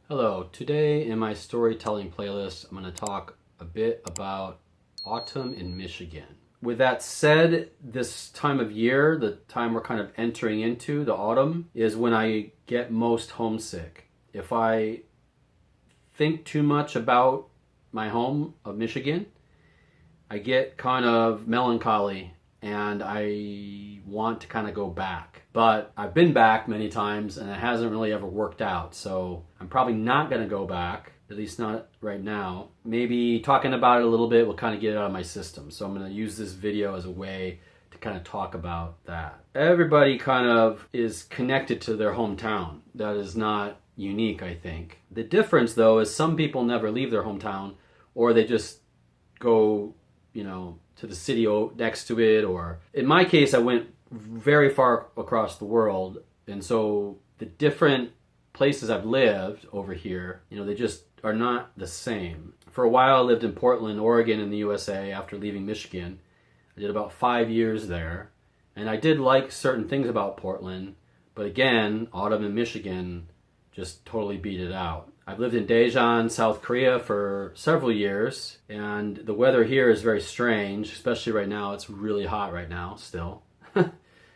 Hello, today in my storytelling playlist, I'm going to talk a bit about autumn in Michigan. With that said, this time of year, the time we're kind of entering into, the autumn, is when I get most homesick. If I think too much about my home of Michigan, I get kind of melancholy and I want to kind of go back. But I've been back many times and it hasn't really ever worked out. So I'm probably not going to go back, at least not right now. Maybe talking about it a little bit will kind of get it out of my system. So I'm going to use this video as a way to kind of talk about that. Everybody kind of is connected to their hometown. That is not unique, I think. The difference, though, is some people never leave their hometown, or they just go, to the city next to it. Or in my case, I went very far across the world, and so the different places I've lived over here, they just are not the same. For a while I lived in Portland, Oregon in the USA after leaving Michigan. I did about 5 years there, and I did like certain things about Portland, but again, autumn in Michigan just totally beat it out. I've lived in Daejeon, South Korea for several years, and the weather here is very strange, especially right now. It's really hot right now still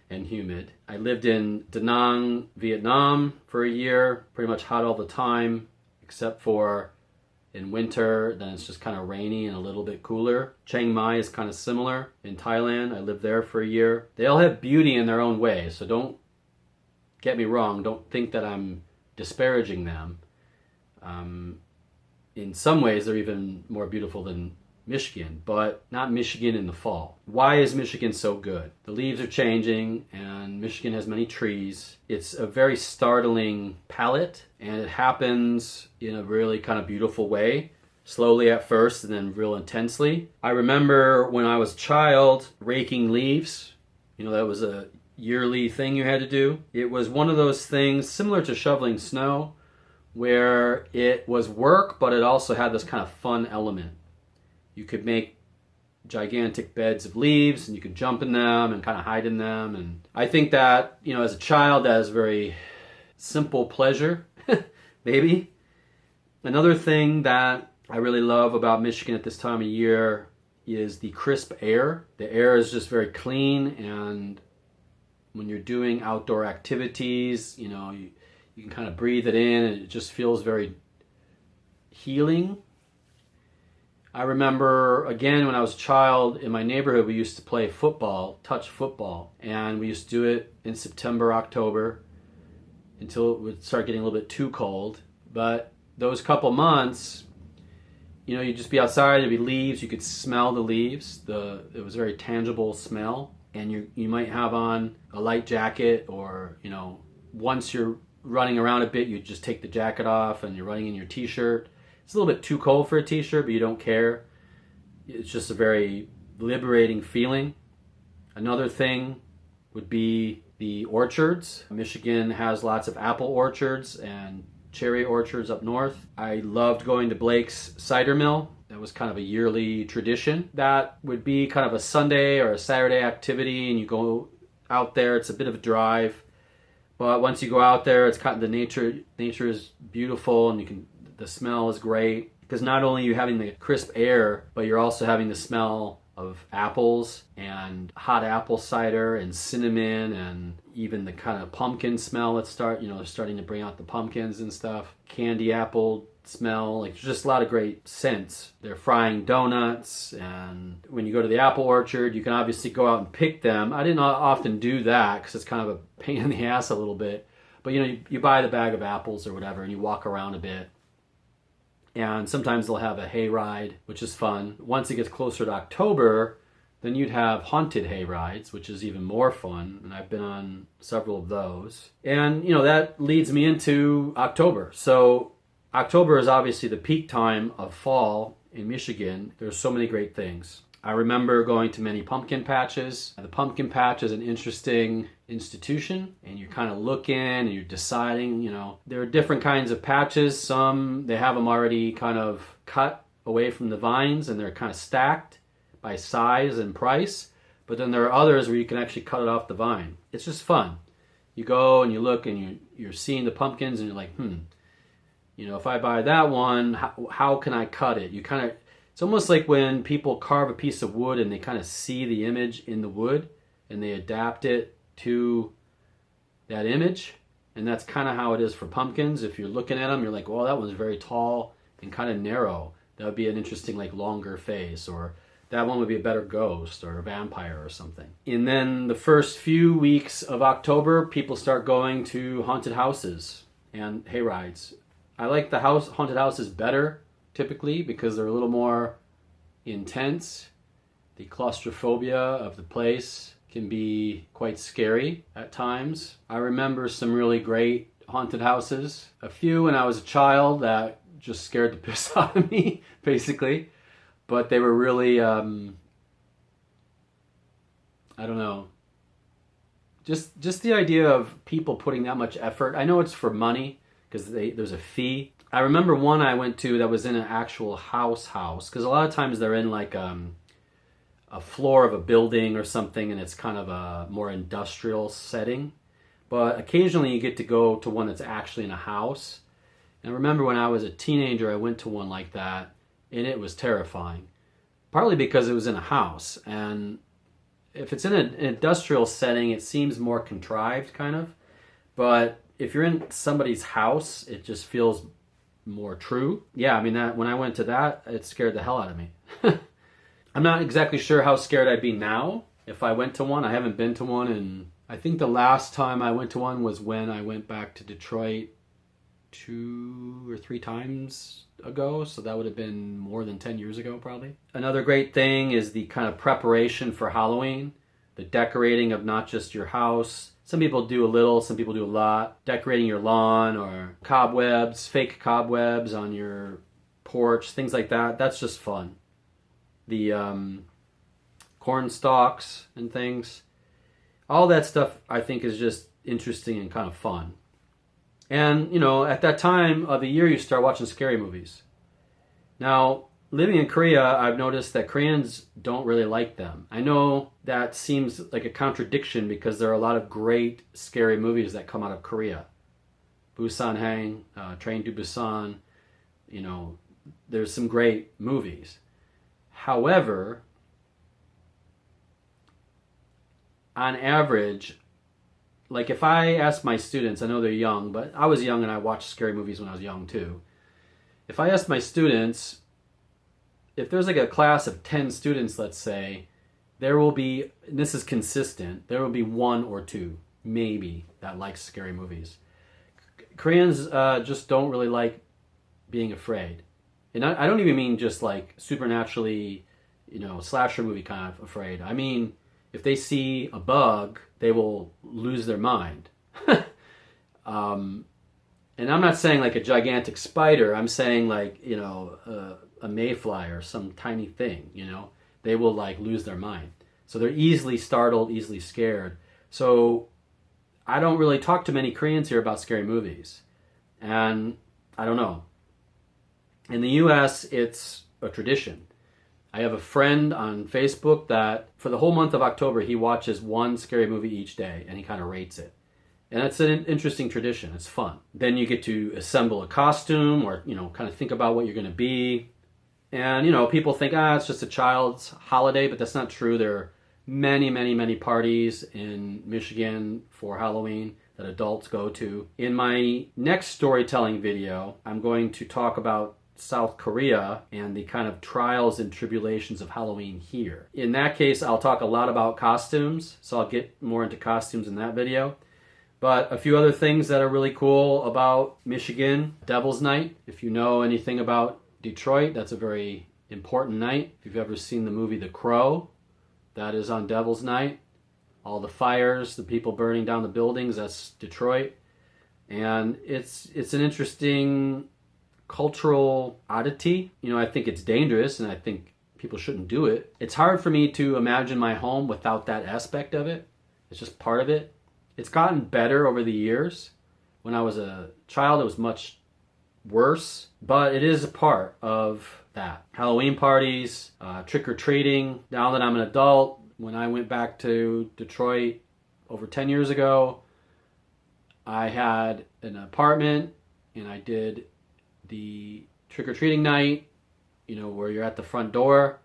and humid. I lived in Da Nang, Vietnam for a year, pretty much hot all the time, except for in winter, then it's just kind of rainy and a little bit cooler. Chiang Mai is kind of similar. In Thailand, I lived there for a year. They all have beauty in their own way, so don't get me wrong, don't think that I'm disparaging them. In some ways, they're even more beautiful than Michigan, but not Michigan in the fall. Why is Michigan so good? The leaves are changing, and Michigan has many trees. It's a very startling palette, and it happens in a really kind of beautiful way, slowly at first and then real intensely. I remember when I was a child raking leaves. That was a yearly thing you had to do. It was one of those things similar to shoveling snow, where it was work, but it also had this kind of fun element. You could make gigantic beds of leaves and you could jump in them and kind of hide in them. And I think that, as a child, that is a very simple pleasure, maybe. Another thing that I really love about Michigan at this time of year is the crisp air. The air is just very clean, and when you're doing outdoor activities, you can kind of breathe it in and it just feels very healing. I remember, again, when I was a child, in my neighborhood, we used to play football, touch football, and we used to do it in September, October, until it would start getting a little bit too cold. But those couple months, you'd just be outside, there'd be leaves, you could smell the leaves. It was a very tangible smell, and you might have on a light jacket, or, once you're running around a bit, you just take the jacket off and you're running in your t-shirt. It's a little bit too cold for a t-shirt, but you don't care. It's just a very liberating feeling. Another thing would be the orchards. Michigan has lots of apple orchards and cherry orchards up north. I loved going to Blake's cider mill. That was kind of a yearly tradition. That would be kind of a Sunday or a Saturday activity, and you go out there. It's a bit of a drive, but once you go out there, it's kind of the nature is beautiful, and the smell is great, because not only are you having the crisp air, but you're also having the smell of apples and hot apple cider and cinnamon, and even the kind of pumpkin smell they're starting to bring out the pumpkins and stuff. Candy apple smell, just a lot of great scents. They're frying donuts, and when you go to the apple orchard, you can obviously go out and pick them. I didn't often do that because it's kind of a pain in the ass a little bit, but you buy the bag of apples or whatever and you walk around a bit. And sometimes they'll have a hay ride, which is fun. Once it gets closer to October, then you'd have haunted hay rides, which is even more fun. And I've been on several of those. And, that leads me into October. So October is obviously the peak time of fall in Michigan. There's so many great things. I remember going to many pumpkin patches. The pumpkin patch is an interesting institution, and you're kind of looking and you're deciding, there are different kinds of patches. Some, they have them already kind of cut away from the vines and they're kind of stacked by size and price. But then there are others where you can actually cut it off the vine. It's just fun. You go and you look and you're seeing the pumpkins and you're like, You know, if I buy that one, how can I cut it? It's almost like when people carve a piece of wood and they kind of see the image in the wood and they adapt it to that image. And that's kind of how it is for pumpkins. If you're looking at them, you're like, well, that one's very tall and kind of narrow. That would be an interesting, like, longer face. Or that one would be a better ghost or a vampire or something. And then the first few weeks of October, people start going to haunted houses and hayrides. I like the haunted houses better, typically, because they're a little more intense. The claustrophobia of the place can be quite scary at times. I remember some really great haunted houses. A few when I was a child that just scared the piss out of me, basically. But they were really, I don't know. Just the idea of people putting that much effort. I know it's for money because there's a fee. I remember one I went to that was in an actual house, because a lot of times they're in like a floor of a building or something, and it's kind of a more industrial setting. But occasionally you get to go to one that's actually in a house. And I remember when I was a teenager, I went to one like that, and it was terrifying. Partly because it was in a house, and if it's in an industrial setting, it seems more contrived, kind of. But if you're in somebody's house, it just feels more true. Yeah, I mean, when I went to that, it scared the hell out of me. I'm not exactly sure how scared I'd be now if I went to one. I haven't been to one, and I think the last time I went to one was when I went back to Detroit 2 or 3 times ago, so that would have been more than 10 years ago probably. Another great thing is the kind of preparation for Halloween, the decorating of not just your house. Some people do a little, some people do a lot. Decorating your lawn or cobwebs, fake cobwebs on your porch, things like that. That's just fun. The corn stalks and things. All that stuff I think is just interesting and kind of fun. And, you know, at that time of the year, you start watching scary movies. Now, living in Korea, I've noticed that Koreans don't really like them. I know that seems like a contradiction because there are a lot of great scary movies that come out of Korea. Busan Hang, Train to Busan, you know, there's some great movies. However, on average, like if I ask my students, I know they're young, but I was young and I watched scary movies when I was young too. If I ask my students, if there's like a class of 10 students, let's say, there will be, and this is consistent, there will be 1 or 2, maybe, that likes scary movies. Koreans just don't really like being afraid. And I don't even mean just like supernaturally, you know, slasher movie kind of afraid. I mean, if they see a bug, they will lose their mind. And I'm not saying like a gigantic spider. I'm saying like, you know, a mayfly or some tiny thing, you know. They will like lose their mind. So they're easily startled, easily scared. So I don't really talk to many Koreans here about scary movies. And I don't know. In the US, it's a tradition. I have a friend on Facebook that for the whole month of October, he watches 1 scary movie each day and he kind of rates it. And it's an interesting tradition. It's fun. Then you get to assemble a costume or, you know, kind of think about what you're going to be. And, you know, people think, it's just a child's holiday, but that's not true. There are many, many, many parties in Michigan for Halloween that adults go to. In my next storytelling video, I'm going to talk about South Korea and the kind of trials and tribulations of Halloween here. In that case, I'll talk a lot about costumes, so I'll get more into costumes in that video. But a few other things that are really cool about Michigan, Devil's Night. If you know anything about Detroit, that's a very important night. If you've ever seen the movie The Crow, that is on Devil's Night. All the fires, the people burning down the buildings, that's Detroit. And it's an interesting cultural oddity. You know, I think it's dangerous and I think people shouldn't do it. It's hard for me to imagine my home without that aspect of it. It's just part of it. It's gotten better over the years. When I was a child, it was much worse, but it is a part of that. Halloween parties, trick-or-treating. Now that I'm an adult, when I went back to Detroit over 10 years ago, I had an apartment and I did the trick-or-treating night, you know, where you're at the front door.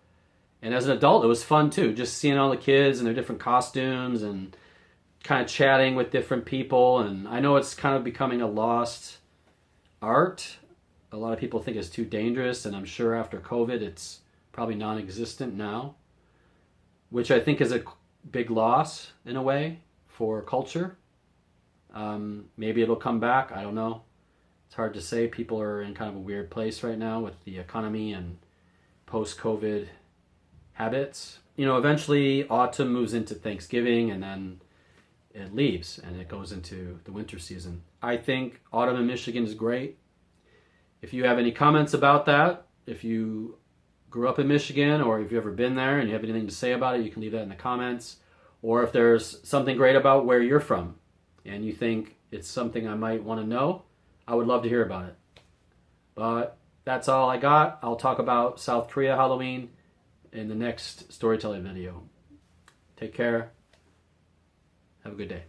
And as an adult, it was fun too, just seeing all the kids in their different costumes and kind of chatting with different people. And I know it's kind of becoming a lost art. A lot of people think it's too dangerous, and I'm sure after COVID it's probably non-existent now, which I think is a big loss in a way for culture. Maybe it'll come back, I don't know. It's hard to say. People are in kind of a weird place right now with the economy and post-COVID habits. You know, eventually autumn moves into Thanksgiving, and then it leaves and it goes into the winter season. I think autumn in Michigan is great. If you have any comments about that, if you grew up in Michigan or if you've ever been there and you have anything to say about it, you can leave that in the comments. Or if there's something great about where you're from and you think it's something I might want to know, I would love to hear about it. But that's all I got. I'll talk about South Korea Halloween in the next storytelling video. Take care. Have a good day.